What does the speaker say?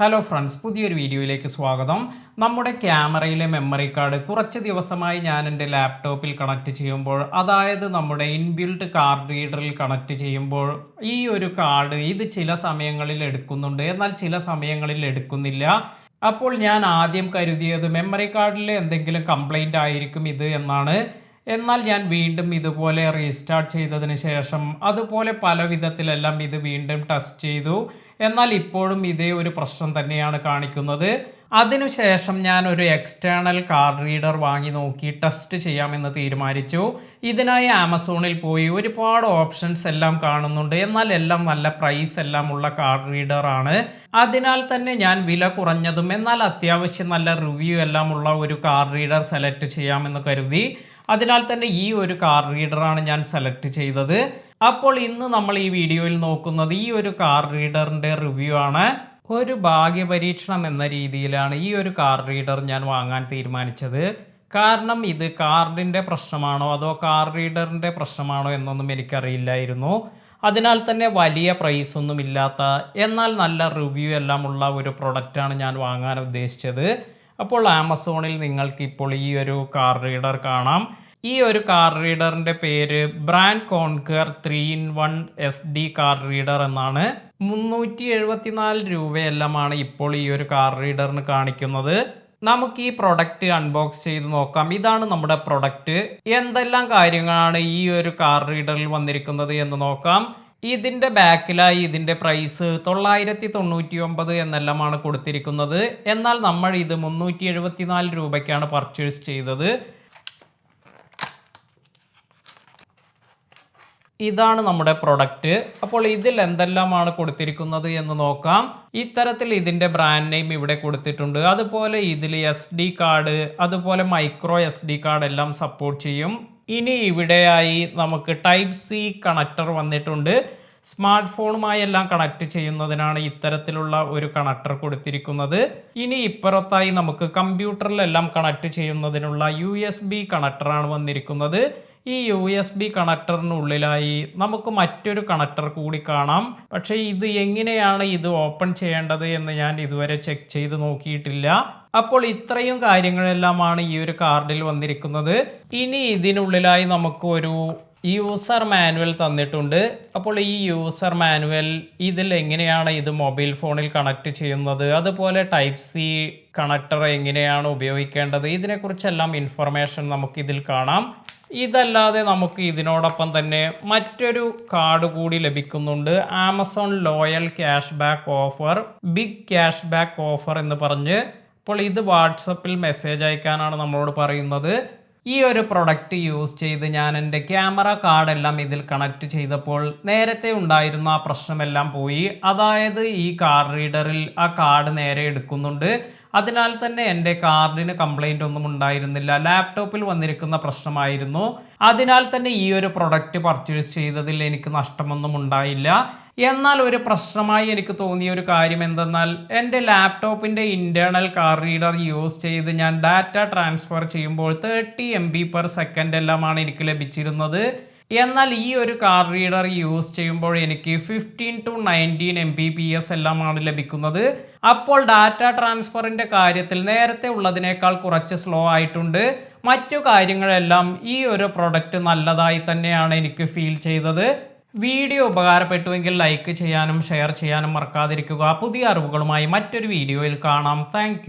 Hello friends, പുതിയൊരു വീഡിയോയിലേക്ക് സ്വാഗതം. നമ്മുടെ ക്യാമറയിലെ മെമ്മറി കാർഡ് കുറച്ച് ദിവസമായി ഞാൻ എൻ്റെ ലാപ്ടോപ്പിൽ കണക്ട് ചെയ്യുമ്പോൾ, അതായത് നമ്മുടെ ഇൻബിൽട്ട് കാർഡ് റീഡറിൽ കണക്ട് ചെയ്യുമ്പോൾ ഈ ഒരു കാർഡ് ഇത് ചില സമയങ്ങളിൽ എടുക്കുന്നുണ്ട്, എന്നാൽ ചില സമയങ്ങളിൽ എടുക്കുന്നില്ല. അപ്പോൾ ഞാൻ ആദ്യം കരുതിയത് മെമ്മറി കാർഡിൽ എന്തെങ്കിലും കംപ്ലൈൻ്റ് ആയിരിക്കും ഇത് എന്നാണ്. എന്നാൽ ഞാൻ വീണ്ടും ഇതുപോലെ റീസ്റ്റാർട്ട് ചെയ്തതിന് ശേഷം അതുപോലെ പല വിധത്തിലെല്ലാം ഇത് വീണ്ടും ടെസ്റ്റ് ചെയ്തു. എന്നാൽ ഇപ്പോഴും ഇതേ ഒരു പ്രശ്നം തന്നെയാണ് കാണിക്കുന്നത്. അതിനുശേഷം ഞാൻ ഒരു എക്സ്റ്റേണൽ കാർഡ് റീഡർ വാങ്ങി നോക്കി ടെസ്റ്റ് ചെയ്യാമെന്ന് തീരുമാനിച്ചു. ഇതിനായി ആമസോണിൽ പോയി ഒരുപാട് ഓപ്ഷൻസ് എല്ലാം കാണുന്നുണ്ട്, എന്നാൽ എല്ലാം നല്ല പ്രൈസ് എല്ലാം ഉള്ള കാർഡ് റീഡർ ആണ്. അതിനാൽ തന്നെ ഞാൻ വില കുറഞ്ഞതും എന്നാൽ അത്യാവശ്യം നല്ല റിവ്യൂ എല്ലാം ഉള്ള ഒരു കാർഡ് റീഡർ സെലക്ട് ചെയ്യാമെന്ന് കരുതി. അതിനാൽ തന്നെ ഈ ഒരു കാർഡ് റീഡറാണ് ഞാൻ സെലക്ട് ചെയ്തത്. അപ്പോൾ ഇന്ന് നമ്മൾ ഈ വീഡിയോയിൽ നോക്കുന്നത് ഈ ഒരു കാർഡ് റീഡറിൻ്റെ റിവ്യൂ ആണ്. ഒരു ഭാഗ്യപരീക്ഷണം എന്ന രീതിയിലാണ് ഈ ഒരു കാർഡ് റീഡർ ഞാൻ വാങ്ങാൻ തീരുമാനിച്ചത്. കാരണം ഇത് കാർഡിൻ്റെ പ്രശ്നമാണോ അതോ കാർഡ് റീഡറിൻ്റെ പ്രശ്നമാണോ എന്നൊന്നും എനിക്കറിയില്ലായിരുന്നു. അതിനാൽ തന്നെ വലിയ പ്രൈസ് ഒന്നും ഇല്ലാത്ത എന്നാൽ നല്ല റിവ്യൂ എല്ലാം ഉള്ള ഒരു പ്രൊഡക്റ്റാണ് ഞാൻ വാങ്ങാൻ ഉദ്ദേശിച്ചത്. അപ്പോൾ ആമസോണിൽ നിങ്ങൾക്ക് ഇപ്പോൾ ഈ ഒരു കാർഡ് റീഡർ കാണാം. ഈ ഒരു കാർഡ് റീഡറിൻ്റെ പേര് brand conquer 3-in-1 SD card reader എന്നാണ്. 374 രൂപയെല്ലാമാണ് ഇപ്പോൾ ഈ ഒരു കാർഡ് റീഡറിന് കാണിക്കുന്നത്. നമുക്ക് ഈ പ്രൊഡക്റ്റ് അൺബോക്സ് ചെയ്ത് നോക്കാം. ഇതാണ് നമ്മുടെ പ്രൊഡക്റ്റ്. എന്തെല്ലാം കാര്യങ്ങളാണ് ഈ ഒരു കാർഡ് റീഡറിൽ വന്നിരിക്കുന്നത് എന്ന് നോക്കാം. ഇതിൻ്റെ ബാക്കിലായി ഇതിൻ്റെ പ്രൈസ് 999 എന്നെല്ലാമാണ് കൊടുത്തിരിക്കുന്നത്. എന്നാൽ നമ്മൾ ഇത് 374 രൂപയ്ക്കാണ് പർച്ചേസ് ചെയ്തത്. ഇതാണ് നമ്മുടെ പ്രൊഡക്റ്റ്. അപ്പോൾ ഇതിൽ എന്തെല്ലാമാണ് കൊടുത്തിരിക്കുന്നത് എന്ന് നോക്കാം. ഇത്തരത്തിൽ ഇതിൻ്റെ ബ്രാൻഡ് നെയിം ഇവിടെ കൊടുത്തിട്ടുണ്ട്. അതുപോലെ ഇതിൽ SD കാർഡ് അതുപോലെ മൈക്രോ SD കാർഡ് എല്ലാം സപ്പോർട്ട് ചെയ്യും. ഇനി ഇവിടെയായി നമുക്ക് ടൈപ്പ് C കണക്ടർ വന്നിട്ടുണ്ട്. സ്മാർട്ട് ഫോണുമായി എല്ലാം കണക്ട് ചെയ്യുന്നതിനാണ് ഇത്തരത്തിലുള്ള ഒരു കണക്ടർ കൊടുത്തിരിക്കുന്നത്. ഇനി ഇപ്പുറത്തായി നമുക്ക് കമ്പ്യൂട്ടറിലെല്ലാം കണക്ട് ചെയ്യുന്നതിനുള്ള USB കണക്ടറാണ് വന്നിരിക്കുന്നത്. ഈ USB കണക്ടറിനുള്ളിലായി നമുക്ക് മറ്റൊരു കണക്ടർ കൂടി കാണാം. പക്ഷേ ഇത് എങ്ങനെയാണ് ഇത് ഓപ്പൺ ചെയ്യേണ്ടത് എന്ന് ഞാൻ ഇതുവരെ ചെക്ക് ചെയ്ത് നോക്കിയിട്ടില്ല. അപ്പോൾ ഇത്രയും കാര്യങ്ങളെല്ലാമാണ് ഈ ഒരു കാർഡിൽ വന്നിരിക്കുന്നത്. ഇനി ഇതിനുള്ളിലായി നമുക്ക് ഒരു യൂസർ മാനുവൽ തന്നിട്ടുണ്ട്. അപ്പോൾ ഈ യൂസർ മാനുവൽ ഇതിൽ എങ്ങനെയാണ് ഇത് മൊബൈൽ ഫോണിൽ കണക്ട് ചെയ്യുന്നത്, അതുപോലെ ടൈപ്പ് C കണക്ടർ എങ്ങനെയാണ് ഉപയോഗിക്കേണ്ടത്, ഇതിനെക്കുറിച്ചെല്ലാം ഇൻഫർമേഷൻ നമുക്കിതിൽ കാണാം. ഇതല്ലാതെ നമുക്ക് ഇതിനോടൊപ്പം തന്നെ മറ്റൊരു കാർഡ് കൂടി ലഭിക്കുന്നുണ്ട്. Amazon loyal cash back offer, big cash back offer എന്ന് പറഞ്ഞ്. അപ്പോൾ ഇത് വാട്സപ്പിൽ മെസ്സേജ് അയക്കാനാണ് നമ്മളോട് പറയുന്നത്. ഈ ഒരു പ്രൊഡക്റ്റ് യൂസ് ചെയ്ത് ഞാൻ എൻ്റെ ക്യാമറ കാർഡെല്ലാം ഇതിൽ കണക്ട് ചെയ്തപ്പോൾ നേരത്തെ ഉണ്ടായിരുന്ന ആ പ്രശ്നമെല്ലാം പോയി. അതായത് ഈ കാർഡ് റീഡറിൽ ആ കാർഡ് നേരെ എടുക്കുന്നുണ്ട്. അതിനാൽ തന്നെ എൻ്റെ കാർഡിന് കംപ്ലൈൻ്റ് ഒന്നും ഉണ്ടായിരുന്നില്ല. ലാപ്ടോപ്പിൽ വന്നിരിക്കുന്ന പ്രശ്നമായിരുന്നു. അതിനാൽ തന്നെ ഈ ഒരു പ്രൊഡക്റ്റ് പർച്ചേസ് ചെയ്തതിൽ എനിക്ക് നഷ്ടമൊന്നും ഉണ്ടായില്ല. എന്നാൽ ഒരു പ്രശ്നമായി എനിക്ക് തോന്നിയ ഒരു കാര്യം എന്തെന്നാൽ എൻ്റെ ലാപ്ടോപ്പിൻ്റെ ഇൻറ്റേർണൽ കാർഡ് റീഡർ യൂസ് ചെയ്ത് ഞാൻ ഡാറ്റ ട്രാൻസ്ഫർ ചെയ്യുമ്പോൾ 30 MB/s എല്ലാമാണ് എനിക്ക് ലഭിച്ചിരുന്നത്. എന്നാൽ ഈ ഒരു കാർഡ് റീഡർ യൂസ് ചെയ്യുമ്പോൾ എനിക്ക് 15 to 19 Mbps എല്ലാമാണ് ലഭിക്കുന്നത്. അപ്പോൾ ഡാറ്റ ട്രാൻസ്ഫറിൻ്റെ കാര്യത്തിൽ നേരത്തെ ഉള്ളതിനേക്കാൾ കുറച്ച് സ്ലോ ആയിട്ടുണ്ട്. മറ്റു കാര്യങ്ങളെല്ലാം ഈ ഒരു പ്രൊഡക്റ്റ് നല്ലതായി തന്നെയാണ് എനിക്ക് ഫീൽ ചെയ്തത്. വീഡിയോ ഉപകാരപ്പെട്ടുവെങ്കിൽ ലൈക്ക് ചെയ്യാനും ഷെയർ ചെയ്യാനും മറക്കാതിരിക്കുക. പുതിയ അറിവുകളുമായി മറ്റൊരു വീഡിയോയിൽ കാണാം. താങ്ക്